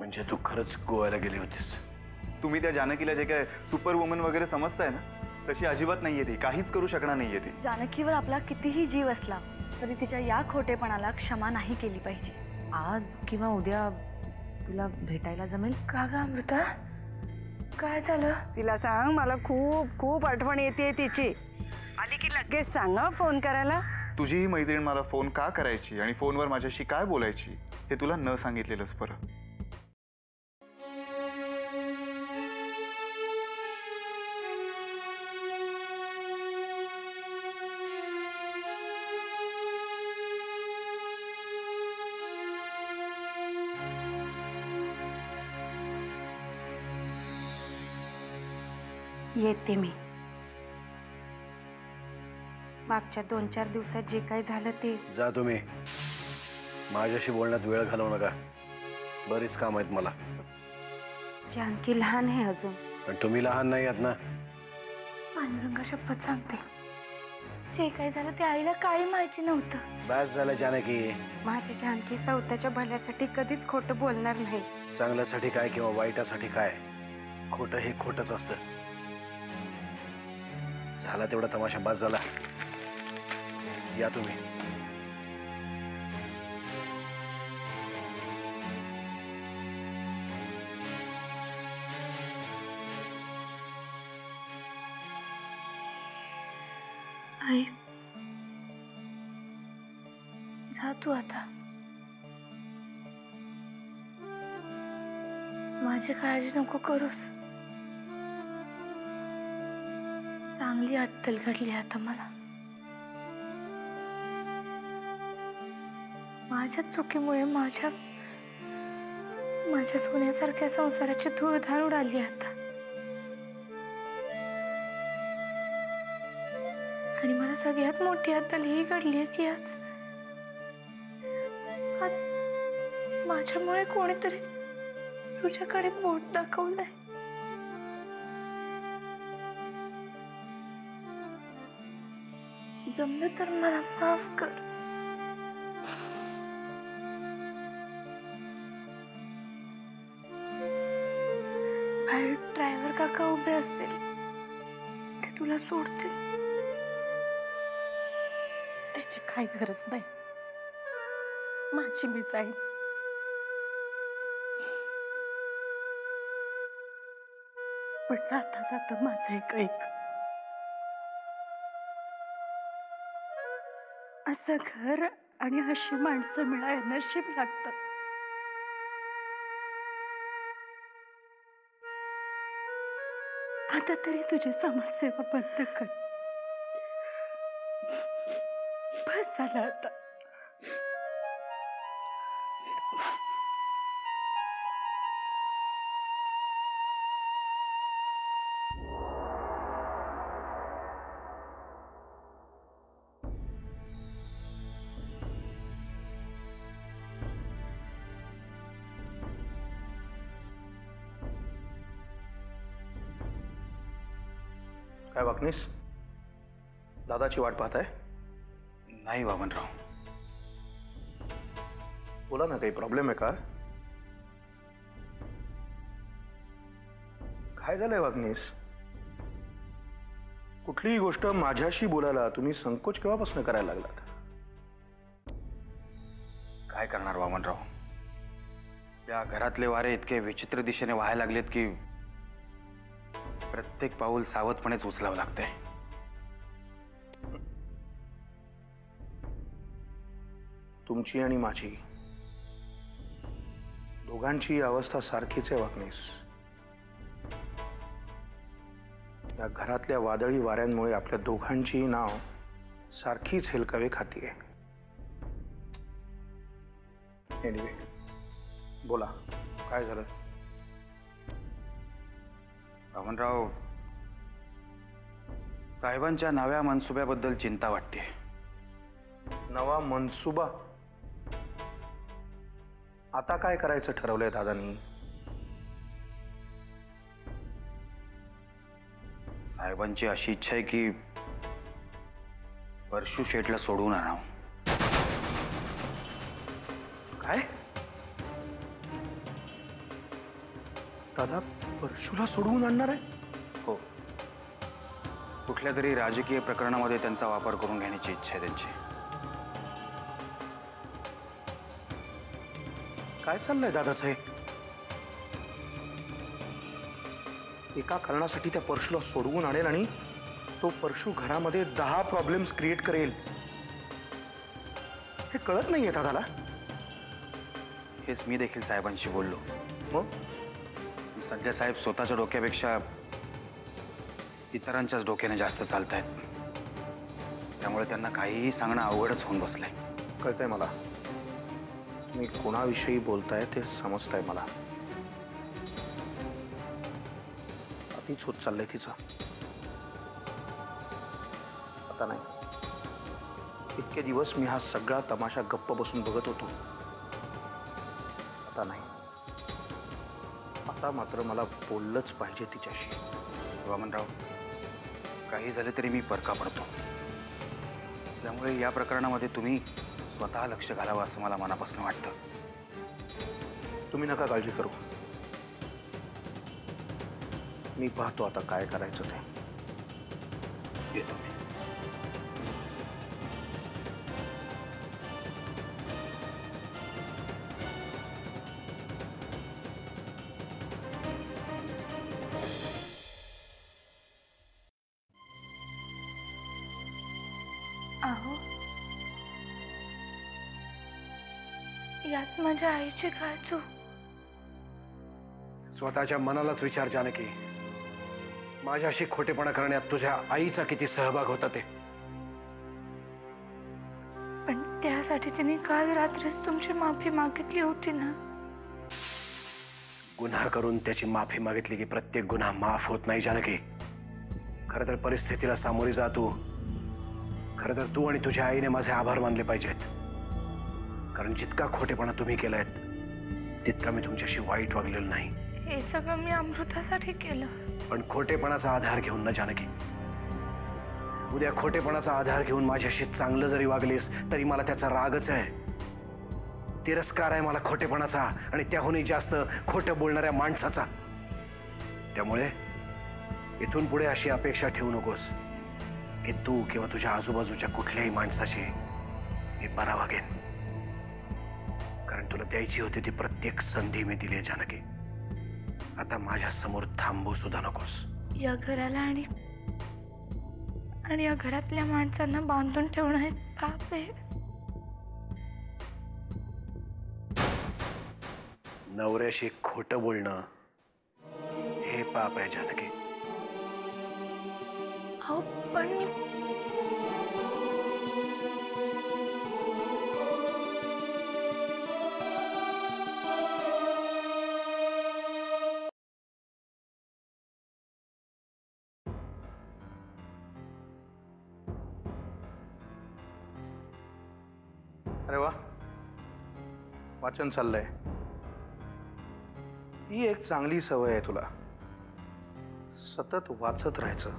म्हणजे तू खरंच गोव्याला गेली होतीस? तुम्ही त्या जानकीला जे काय सुपर वुमन वगैरे समजताय ना, तशी अजिबात नाहीये ती. काहीच करू शकणार नाहीये ती. जानकीवर आपला कितीही जीव असला तरी तिच्या या खोटेपणाला क्षमा नाही केली पाहिजे. आज किंवा उद्या तुला भेटायला जमेल का ग अमृता, काय झालं? तिला सांग, मला खूप खूप आठवण येते तिची. आली की लगेच सांग फोन करायला. तुझी ही मैत्रीण मला फोन का करायची आणि फोनवर माझ्याशी काय बोलायची हे तुला न सांगितलेलंच बरं. येते मी. मागच्या 2-4 दिवसात जे काय झालं ते. जा तुम्ही, माझ्याशी बोलण्यात वेळ घालवू नका. बरीच काम आहेत मला. जानकी लहान आहे अजून. पण तुम्ही लहान नाही आहात ना. पांडुरंगा शपथ सांगते, जे काय झालं ते आईला काही माहिती नव्हतं. बस झालं जानकी. माझी जानकी स्वतःच्या भल्यासाठी कधीच खोटं बोलणार नाही. चांगल्यासाठी काय किंवा वाईटासाठी काय, खोटं हे खोटंच असतं. झाला तेवढा तमाशा, बस झाला. या तुम्ही. आई, जा तू आता. माझी काळजी नको करूस. चांगली अत्तल घडली आता मला. माझ्या चुकीमुळे माझ्या सोन्यासारख्या संसाराची धूळधार उडाली आता. आणि मला सगळ्यात मोठी अत्तल ही घडली की आज माझ्यामुळे कोणीतरी तुझ्याकडे बोट दाखवलंय. जमलं तर मला माफ कर. बाहेर ड्रायव्हर काका उभे असतील, ते तुला सोडतील. त्याची काही गरज नाही. माझी मी जाईन. पण जाता जाता माझं एक ऐक. असं घर आणि अशी माणसं मिळायला नशीब लागतं. आता तरी तुझी समाजसेवा बंद कर. बस झालं आता. काय वाकनीस, दादाची वाट पाहताय? नाही वामनराव. बोला ना, काही प्रॉब्लेम आहे का? काय झालंय वाकनीस? कुठलीही गोष्ट माझ्याशी बोलायला तुम्ही संकोच केव्हापासून करायला लागलात? काय करणार वामनराव, या घरातले वारे इतके विचित्र दिशेने वाहायला लागलेत की प्रत्येक पाऊल सावधपणेच उचलावं लागतंय. तुमची आणि माझी दोघांची अवस्था सारखीच आहे वाकनीस. या घरातल्या वादळी वाऱ्यांमुळे आपल्या दोघांची नाव सारखीच हेलकावे खातीये. एनिवे, बोला काय झालं? वामनराव, साहेबांच्या नव्या मनसुब्याबद्दल चिंता वाटते. नवा मनसुबा? आता काय करायचं ठरवलंय दादांनी? साहेबांची अशी इच्छा आहे की परशू शेठला सोडून आणावं. काय? दादा परशूला सोडवून आणणार आहे? हो, कुठल्या तरी राजकीय प्रकरणामध्ये त्यांचा वापर करून घेण्याची इच्छा आहे त्यांची. काय चाललंय दादासाहेब? एका कारणासाठी त्या परशूला सोडवून आणेल आणि तो परशू घरामध्ये 10 प्रॉब्लेम्स क्रिएट करेल. हे कळत नाहीये दादाला. हेच मी देखील साहेबांशी बोललो. मग सध्या साहेब स्वतःच्या डोक्यापेक्षा इतरांच्याच डोक्याने जास्त चालत आहेत. त्यामुळे त्यांना काहीही सांगणं अवघडच होऊन बसलंय. कळतंय मला. तुम्ही कोणाविषयी बोलताय ते समजताय मला. अतिच होत चाललंय तिचं. आता नाही. इतके दिवस मी हा सगळा तमाशा गप्प बसून बघत होतो. आता नाही. आता मात्र मला बोललंच पाहिजे तिच्याशी. वामनराव, काही झाले तरी मी परका पडतो. त्यामुळे या प्रकरणामध्ये तुम्ही स्वतः लक्ष घालावं असं मला मनापासून वाटतं. तुम्ही नका काळजी करू. मी पाहतो आता काय करायचं ते. येतो मी. अहो, यात माझ्या आईची काय चूक? स्वतःच्या मनालाच विचार जानकी. माझ्याशी खोटेपणा करण्यात तुझ्या आईचा किती सहभाग होता ते. पण त्यासाठी तिने काल रात्रीच तुमची माफी मागितली होती ना. गुन्हा करून त्याची माफी मागितली की प्रत्येक गुन्हा माफ होत नाही जानकी. खरं तर परिस्थितीला सामोरी जा तू. खरं तर तू आणि तुझ्या आईने माझे आभार मानले पाहिजेत. कारण जितका खोटेपणा तुम्ही केलाय तितका मी तुमच्याशी वाईट वागलेलो नाही. हे सगळं मी अमृतासाठी केलं. पण खोटेपणाचा आधार घेऊन ना जानकी. उद्या खोटेपणाचा आधार घेऊन माझ्याशी चांगलं जरी वागलीस तरी मला त्याचा रागच आहे. तिरस्कार आहे मला खोटेपणाचा आणि त्याहूनही जास्त खोटं बोलणाऱ्या माणसाचा. त्यामुळे इथून पुढे अशी अपेक्षा ठेवू नकोस की तू किंवा तुझ्या आजूबाजूच्या कुठल्याही माणसाशी मी बरा वागेन. कारण तुला द्यायची होती ती प्रत्येक संधी मी दिली जानकी. आता माझ्या समोर थांबू सुद्धा नकोस. या घराला आणि या घरातल्या माणसांना बांधून ठेवणं हे पाप आहे. नवऱ्याशी खोटं बोलणं हे पाप आहे जानकी. अहो पण अरे वा, वाचन चाललंय. ही एक चांगली सवय आहे तुला. सतत वाचत राहायचं.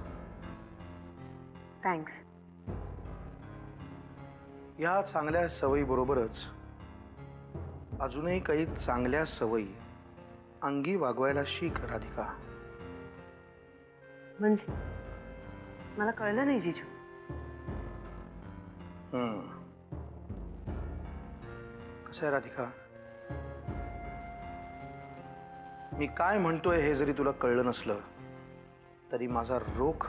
थँक्स. या चांगल्या सवयीबरोबरच अजूनही काही चांगल्या सवयी अंगी वागवायला शिक राधिका. म्हणजे मला कळलं नाही जिजू. कसं आहे राधिका, मी काय म्हणतोय हे जरी तुला कळलं नसलं तरी माझा रोख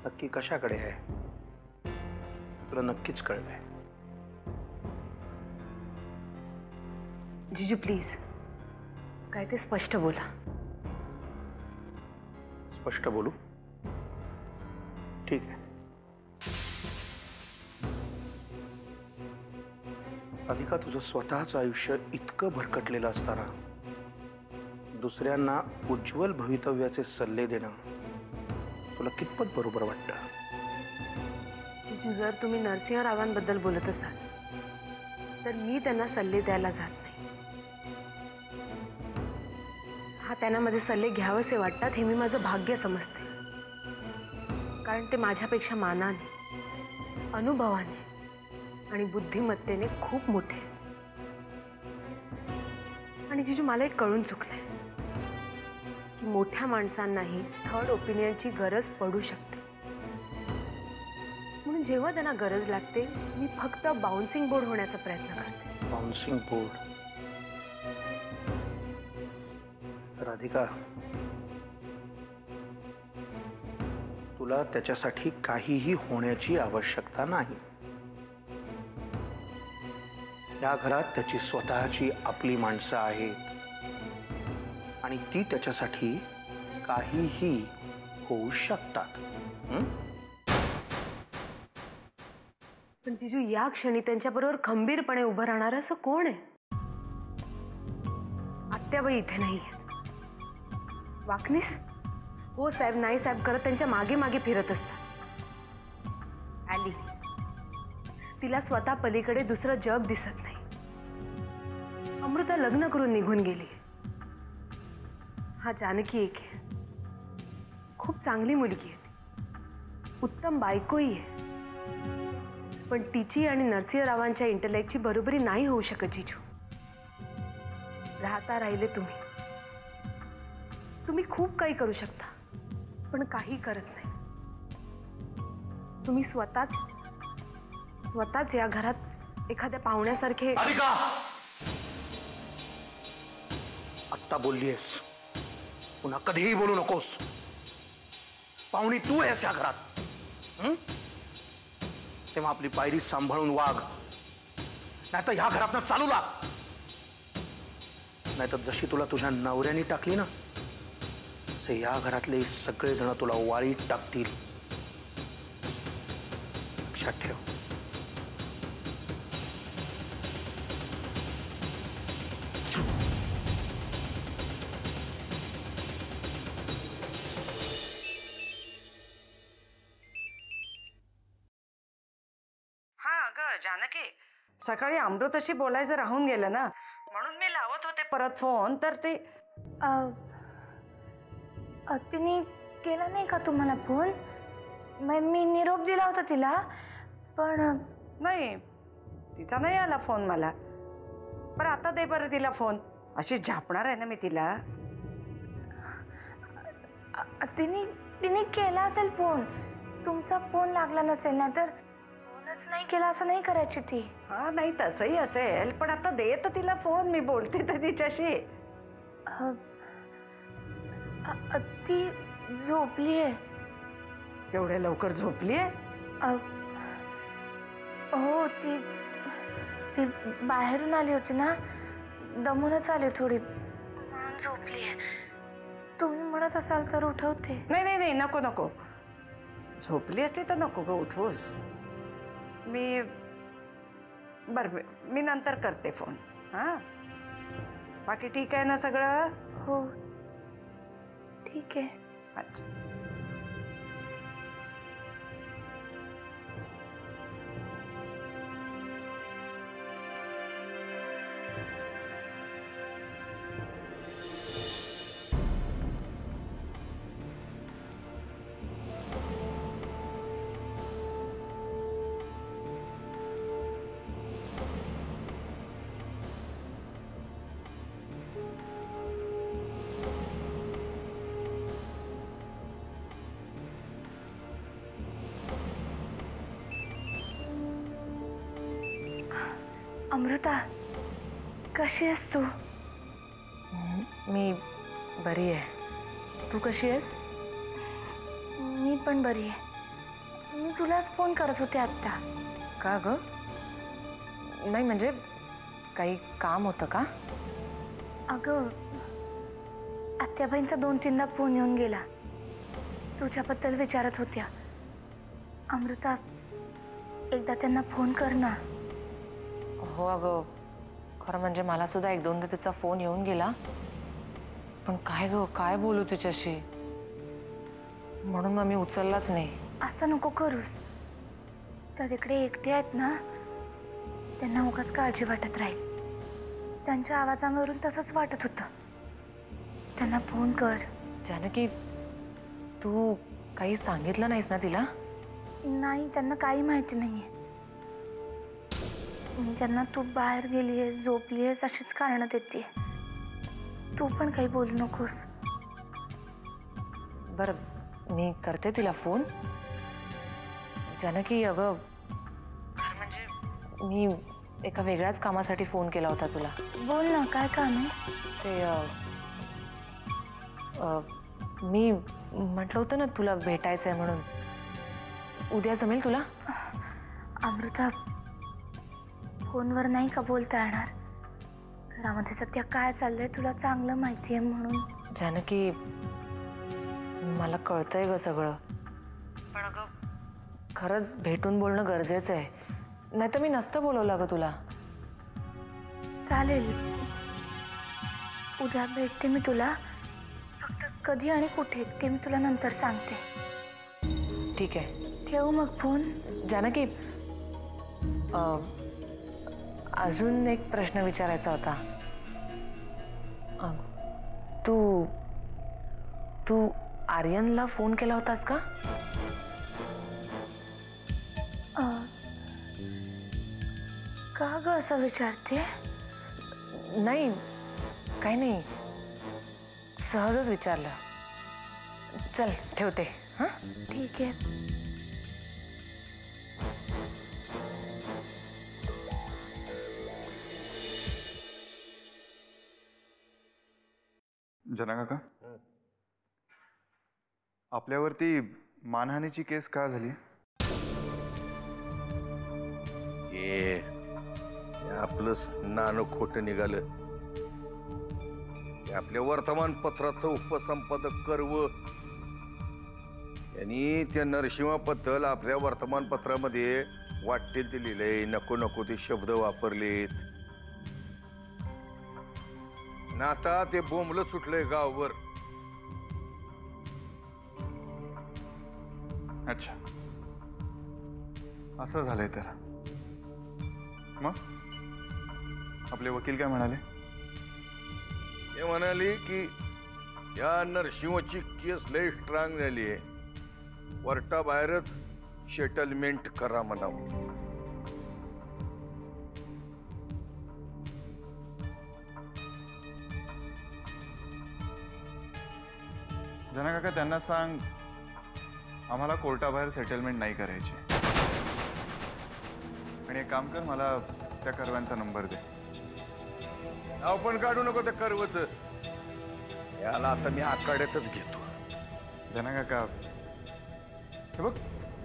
नक्की कशाकडे आहे तुला नक्कीच कळलंय. जिजू प्लीज, काय ते स्पष्ट बोला. स्पष्ट बोलू? ठीक आहे. राधिका, तुझं स्वतःचं आयुष्य इतकं भरकटलेलं असताना दुसऱ्यांना उज्ज्वल भवितव्याचे सल्ले देणं तुला कितपत बरोबर वाटतं? जिजू, जर तुम्ही नरसिंहरावांबद्दल बोलत असाल तर मी त्यांना सल्ले द्यायला जात नाही. हा, त्यांना माझे सल्ले घ्यावेसे वाटतात हे मी माझं भाग्य समजते. कारण ते माझ्यापेक्षा मानाने, अनुभवाने आणि बुद्धिमत्तेने खूप मोठे. आणि जिजू, मला एक कळून चुकलंय. की मोठ्या माणसांनाही थर्ड ओपिनियनची गरज पडू शकते. म्हणून जेव्हा त्यांना गरज लागते मी फक्त बाउन्सिंग बोर्ड होण्याचा प्रयत्न करते. Bouncing board. राधिका, तुला त्याच्यासाठी काहीही होण्याची आवश्यकता नाही. या घरात त्याची स्वतःची आपली माणसं आहेत आणि ती त्याच्यासाठी काहीही होऊ शकतात. पण जिजू, या क्षणी त्यांच्याबरोबर खंबीरपणे उभं राहणार असं कोण आहे? आत्याबाई इथे नाहीये. वाकनीस? हो साहेब, नाही साहेब करत त्यांच्या मागे मागे फिरत असतात. ॲली, तिला स्वतः पलीकडे दुसरं जग दिसत नाही. अमृता लग्न करून निघून गेली. हा जानकी एक आहे, खूप चांगली मुलगी आहे, उत्तम बायकोही आहे. पण तिची आणि नरसिंहरावांच्या इंटलेक्टची बरोबरी नाही होऊ शकत जिजू. राहता राहिले तुम्ही. तुम्ही खूप काही करू शकता, पण काही करत नाही. तुम्ही स्वतःच या घरात एखाद्या पाहुण्यासारखे. राधिका, आत्ता बोललीयस, पुन्हा कधीही बोलू नकोस. पाहुणी तू आहेस या घरात. तेव्हा आपली पायरी सांभाळून वाग, नाहीतर ह्या घरातनं चालू लाग. नाहीतर जशी तुला तुझ्या नवऱ्याने टाकली ना, तसे या घरातले सगळेजण तुला वाळीत टाकतील. लक्षात ठेव. अगं जानकी, सकाळी अमृताशी बोलायचं राहून गेलं ना, म्हणून मी लावत होते परत फोन, तर ते तिने केला नाही का तुम्हाला फोन? मी निरोप दिला होता तिला, पण नाही, तिचा नाही आला फोन मला. पण आता दे बरं तिला फोन, अशी झापणार आहे ना मी तिला. तिने केला असेल फोन, तुमचा फोन लागला नसेल ना, तर फोनच नाही केला असं नाही करायची ती. हा, नाही तसंही असेल, पण आता दे तर तिला फोन, मी बोलते तर तिच्याशी. ती झोपली आहे. एवढ्या लवकर झोपली आहे? हो, ती बाहेरून आली होती ना, दमूनच आली थोडी, म्हणून झोपली आहे. तुम्ही म्हणत असाल तर उठवते. नाही, नको नको. झोपली असली तर नको ग उठवूस. मी नंतर करते फोन. हा, बाकी ठीक आहे ना सगळं? हो ठीक आहे. अच्छा. अमृता, कशी आहेस तू? मी बरी आहे. तू कशी आहेस? मी पण बरी आहे. मी तुलाच फोन करत होते आत्ता. का ग? नाही म्हणजे काही काम होतं का? अगं, आत्याबाईंचा 2-3दा फोन येऊन गेला. तुझ्याबद्दल विचारत होत्या. अमृता, एकदा त्यांना फोन कर ना. हो अगं, खरं म्हणजे मला सुद्धा 1-2दा तिचा फोन येऊन गेला, पण काय ग, काय बोलू तिच्याशी, म्हणून मग मी उचललाच नाही. असं नको करूस. तर तिकडे एकटे आहेत ना, त्यांना उगाच काळजी वाटत राहील. त्यांच्या आवाजावरून तसंच वाटत होतं. त्यांना फोन कर. जानकी, तू काही सांगितलं नाहीस ना तिला? नाही, त्यांना काही माहिती नाहीये. मी त्यांना तू बाहेर गेलीयस, झोपलीयस अशीच कारणं देते. तू पण काही बोलू नकोस. बरं मी करते तिला फोन. जानकी अगं म्हणजे मी एका वेगळ्याच कामासाठी फोन केला होता तुला. बोल ना, काय काम आहे? ते मी म्हटलं होतं ना तुला भेटायचं आहे म्हणून. उद्या जमेल तुला? अमृता, फोनवर नाही का बोलता येणार? घरामध्ये सध्या काय चाललंय तुला चांगलं माहिती आहे म्हणून. जानकी मला कळतंय ग सगळं, पण अगं खरंच भेटून बोलणं गरजेचं आहे. नाही तर मी नसतं बोलवलं ग तुला. चालेल, उद्या भेटते मी तुला. फक्त कधी आणि कुठे ते मी तुला नंतर सांगते. ठीक आहे, ठेवू मग फोन. जानकी अजून एक प्रश्न विचारायचा होता. तू तू आर्यनला फोन केला होतास का? का ग असं विचारते? नाही, काही नाही, सहजच विचारलं. चल ठेवते. हां, ठीक आहे. जना काका, आपल्यावरती मानहानीची केस का झाली? हे आपलंच नाणं खोटं निघालं. आपल्या वर्तमानपत्राचं उपसंपादक कर्व यांनी त्या नरसिंहाबद्दल आपल्या वर्तमानपत्रामध्ये वाटेल ते लिहिलंय, नको नको ते शब्द वापरलेत. ना आता ते बोंबलं सुटलंय गावभर. अच्छा, असं झालंय तर मग आपले वकील काय म्हणाले? ते म्हणाले की या नरसिंहाची केस लय स्ट्रॉंग झाली आहे, कोर्टाबाहेरच सेटलमेंट करा म्हणावं. जना काका, त्यांना सांग आम्हाला कोर्टाबाहेर सेटलमेंट नाही करायची. आणि एक काम कर, मला त्या कर्व्यांचा नंबर दे. नाव पण काढू नको त्या कर्वच. याला आता मी आखाड्यातच घेतो. जना काका, हे बघ,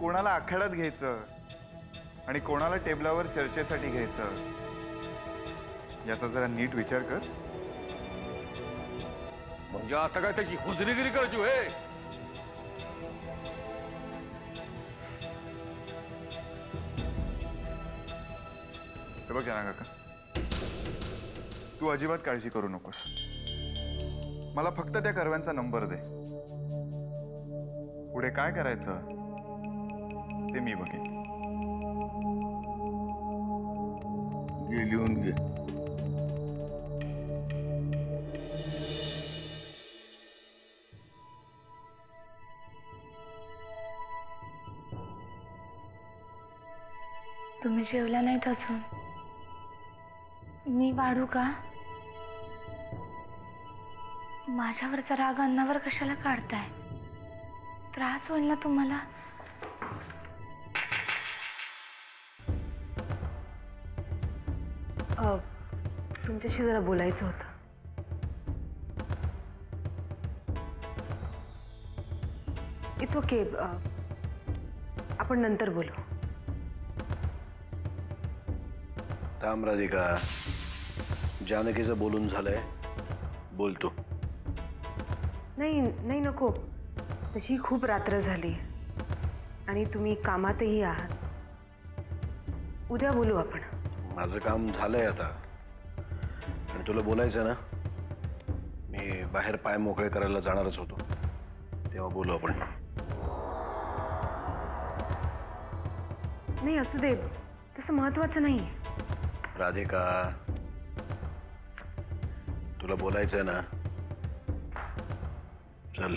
कोणाला आखाड्यात घ्यायचं आणि कोणाला टेबलावर चर्चेसाठी घ्यायचं याचा जरा नीट विचार कर. म्हणजे आता काय त्याची हुजरीगिरी करायची होय? हे बघ जना काका, तू अजिबात काळजी करू नकोस. मला फक्त त्या कर्व्यांचा नंबर दे. पुढे काय करायचं ते मी बघेन. घे, लिहून घे. तुम्ही जेवला नाहीत अजून? मी वाढू का? माझ्यावरचा राग अन्नावर कशाला काढताय? त्रास होईल ना तुम्हाला? तुमच्याशी जरा बोलायचं होतं. इट्स ओके, आपण नंतर बोलू. थांब राधिका, जानकीचं बोलून झालंय, बोलतो. नाही नाही, नको. तशी खूप रात्र झाली आणि तुम्ही कामातही आहात. उद्या बोलू आपण. माझं काम झालंय आता, आणि तुला बोलायचं ना, मी बाहेर पाय मोकळे करायला जाणारच होतो, तेव्हा बोलू आपण. नाही, असू दे, तसं महत्वाचं नाही. राधिका, तुला बोलायचंय ना, चल.